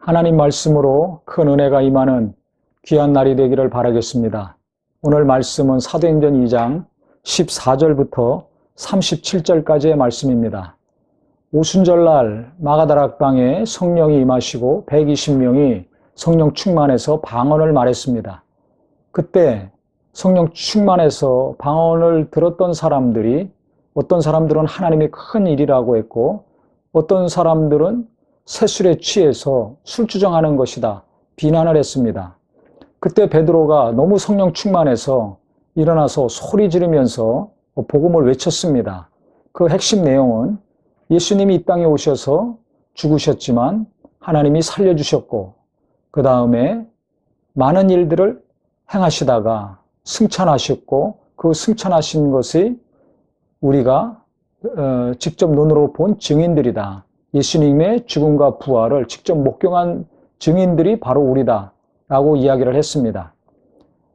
하나님 말씀으로 큰 은혜가 임하는 귀한 날이 되기를 바라겠습니다. 오늘 말씀은 사도행전 2장 14절부터 37절까지의 말씀입니다. 오순절날 마가다락방에 성령이 임하시고 120명이 성령 충만해서 방언을 말했습니다. 그때 성령 충만해서 방언을 들었던 사람들이 어떤 사람들은 하나님의 큰 일이라고 했고 어떤 사람들은 새술에 취해서 술주정하는 것이다 비난을 했습니다. 그때 베드로가 너무 성령 충만해서 일어나서 소리 지르면서 복음을 외쳤습니다. 그 핵심 내용은 예수님이 이 땅에 오셔서 죽으셨지만 하나님이 살려주셨고 그 다음에 많은 일들을 행하시다가 승천하셨고 그 승천하신 것이 우리가 직접 눈으로 본 증인들이다. 예수님의 죽음과 부활을 직접 목격한 증인들이 바로 우리다 라고 이야기를 했습니다.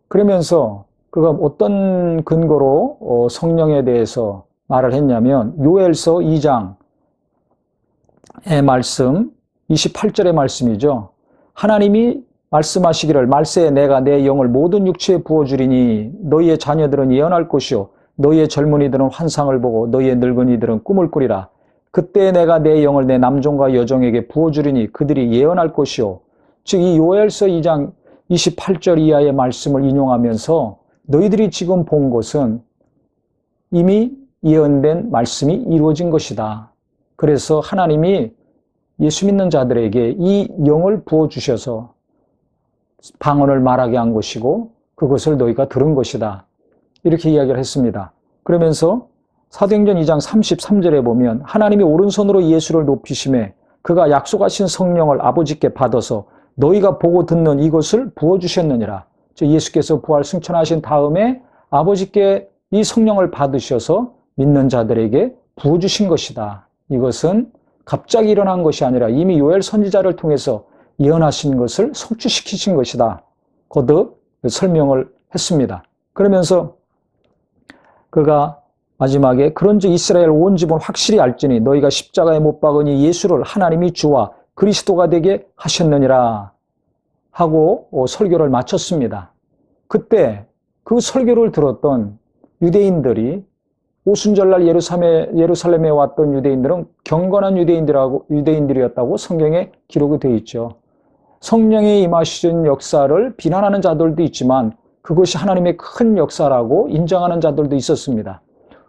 그러면서 그가 어떤 근거로 성령에 대해서 말을 했냐면 요엘서 2장의 말씀 28절의 말씀이죠. 하나님이 말씀하시기를 말세에 내가 내 영을 모든 육체에 부어주리니 너희의 자녀들은 예언할 것이요 너희의 젊은이들은 환상을 보고 너희의 늙은이들은 꿈을 꾸리라. 그때 내가 내 영을 내 남종과 여종에게 부어주리니 그들이 예언할 것이요. 즉 이 요엘서 2장 28절 이하의 말씀을 인용하면서 너희들이 지금 본 것은 이미 예언된 말씀이 이루어진 것이다. 그래서 하나님이 예수 믿는 자들에게 이 영을 부어주셔서 방언을 말하게 한 것이고 그것을 너희가 들은 것이다. 이렇게 이야기를 했습니다. 그러면서 사도행전 2장 33절에 보면 하나님이 오른손으로 예수를 높이심에 그가 약속하신 성령을 아버지께 받아서 너희가 보고 듣는 이것을 부어주셨느니라. 즉 예수께서 부활 승천하신 다음에 아버지께 이 성령을 받으셔서 믿는 자들에게 부어주신 것이다. 이것은 갑자기 일어난 것이 아니라 이미 요엘 선지자를 통해서 예언하신 것을 성취시키신 것이다. 거듭 설명을 했습니다. 그러면서 그가 마지막에 그런즉 이스라엘 온 집은 확실히 알지니 너희가 십자가에 못 박으니 예수를 하나님이 주와 그리스도가 되게 하셨느니라 하고 설교를 마쳤습니다. 그때 그 설교를 들었던 유대인들이 오순절날 예루살렘에 왔던 유대인들은 경건한 유대인들이었다고 성경에 기록이 되어 있죠. 성령이 임하신 역사를 비난하는 자들도 있지만 그것이 하나님의 큰 역사라고 인정하는 자들도 있었습니다.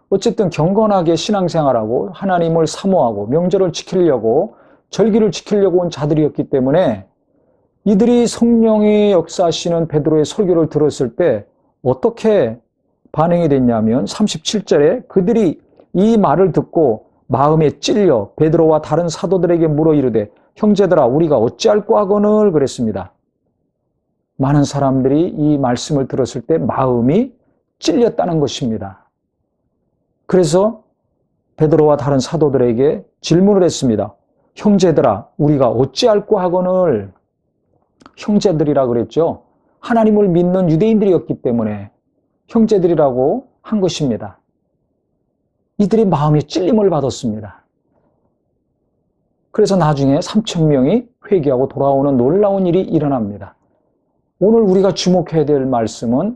어쨌든 경건하게 신앙생활하고 하나님을 사모하고 명절을 지키려고 절기를 지키려고 온 자들이었기 때문에 이들이 성령의 역사하시는 베드로의 설교를 들었을 때 어떻게 반응이 됐냐면 37절에 그들이 이 말을 듣고 마음에 찔려 베드로와 다른 사도들에게 물어 이르되 형제들아 우리가 어찌할꼬 하거늘 그랬습니다. 많은 사람들이 이 말씀을 들었을 때 마음이 찔렸다는 것입니다. 그래서 베드로와 다른 사도들에게 질문을 했습니다. 형제들아 우리가 어찌할꼬 하거늘. 형제들이라 그랬죠. 하나님을 믿는 유대인들이었기 때문에 형제들이라고 한 것입니다. 이들이 마음에 찔림을 받았습니다. 그래서 나중에 3,000명이 회개하고 돌아오는 놀라운 일이 일어납니다. 오늘 우리가 주목해야 될 말씀은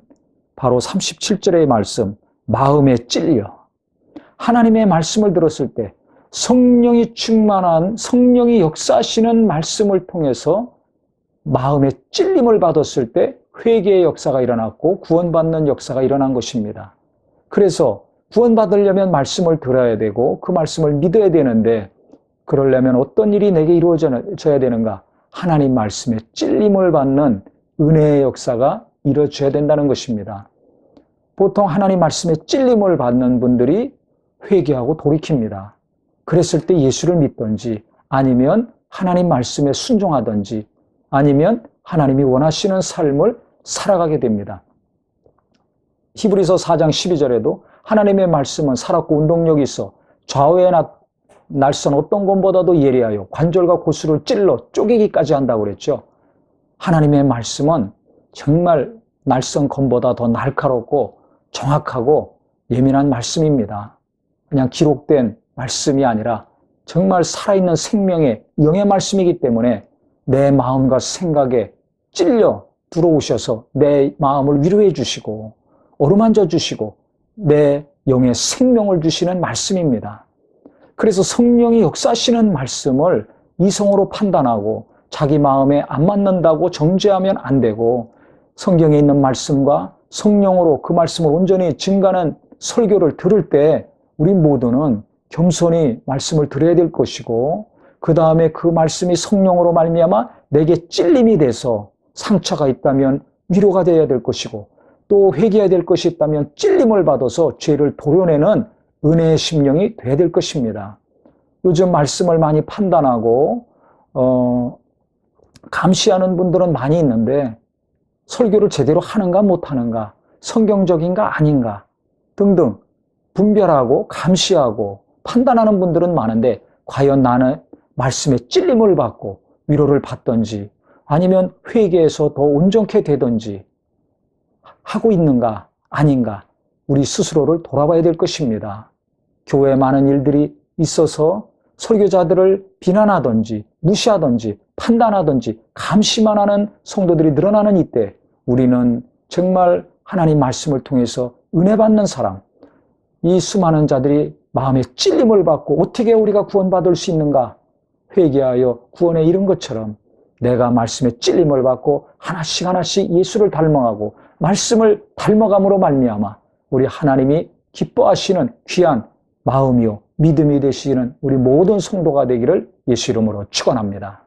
바로 37절의 말씀, 마음에 찔려. 하나님의 말씀을 들었을 때 성령이 충만한 성령이 역사하시는 말씀을 통해서 마음에 찔림을 받았을 때 회개의 역사가 일어났고 구원받는 역사가 일어난 것입니다. 그래서 구원받으려면 말씀을 들어야 되고 그 말씀을 믿어야 되는데 그러려면 어떤 일이 내게 이루어져야 되는가? 하나님 말씀에 찔림을 받는 은혜의 역사가 이루어져야 된다는 것입니다. 보통 하나님 말씀에 찔림을 받는 분들이 회개하고 돌이킵니다. 그랬을 때 예수를 믿든지 아니면 하나님 말씀에 순종하든지 아니면 하나님이 원하시는 삶을 살아가게 됩니다. 히브리서 4장 12절에도 하나님의 말씀은 살았고 운동력이 있어 좌우의 날선 어떤 것보다도 예리하여 관절과 고수를 찔러 쪼개기까지 한다고 그랬죠. 하나님의 말씀은 정말 날선 검보다 더 날카롭고 정확하고 예민한 말씀입니다. 그냥 기록된 말씀이 아니라 정말 살아있는 생명의 영의 말씀이기 때문에 내 마음과 생각에 찔려 들어오셔서 내 마음을 위로해 주시고 어루만져 주시고 내 영의 생명을 주시는 말씀입니다. 그래서 성령이 역사하시는 말씀을 이성으로 판단하고 자기 마음에 안 맞는다고 정죄하면 안 되고, 성경에 있는 말씀과 성령으로 그 말씀을 온전히 증거하는 설교를 들을 때 우리 모두는 겸손히 말씀을 들어야 될 것이고, 그 다음에 그 말씀이 성령으로 말미암아 내게 찔림이 돼서 상처가 있다면 위로가 되어야 될 것이고, 또 회개해야 될 것이 있다면 찔림을 받아서 죄를 도려내는 은혜의 심령이 되어야 될 것입니다. 요즘 말씀을 많이 판단하고 감시하는 분들은 많이 있는데 설교를 제대로 하는가 못하는가, 성경적인가 아닌가 등등 분별하고 감시하고 판단하는 분들은 많은데, 과연 나는 말씀에 찔림을 받고 위로를 받든지 아니면 회개해서 더 온전케 되든지 하고 있는가 아닌가, 우리 스스로를 돌아봐야 될 것입니다. 교회에 많은 일들이 있어서 설교자들을 비난하든지 무시하든지 판단하든지 감시만 하는 성도들이 늘어나는 이때, 우리는 정말 하나님 말씀을 통해서 은혜 받는 사람, 이 수많은 자들이 마음에 찔림을 받고 어떻게 우리가 구원받을 수 있는가 회개하여 구원에 이른 것처럼, 내가 말씀에 찔림을 받고 하나씩 하나씩 예수를 닮아가고 말씀을 닮아감으로 말미암아 우리 하나님이 기뻐하시는 귀한 마음이요 믿음이 되시는 우리 모든 성도가 되기를 예수 이름으로 축원합니다.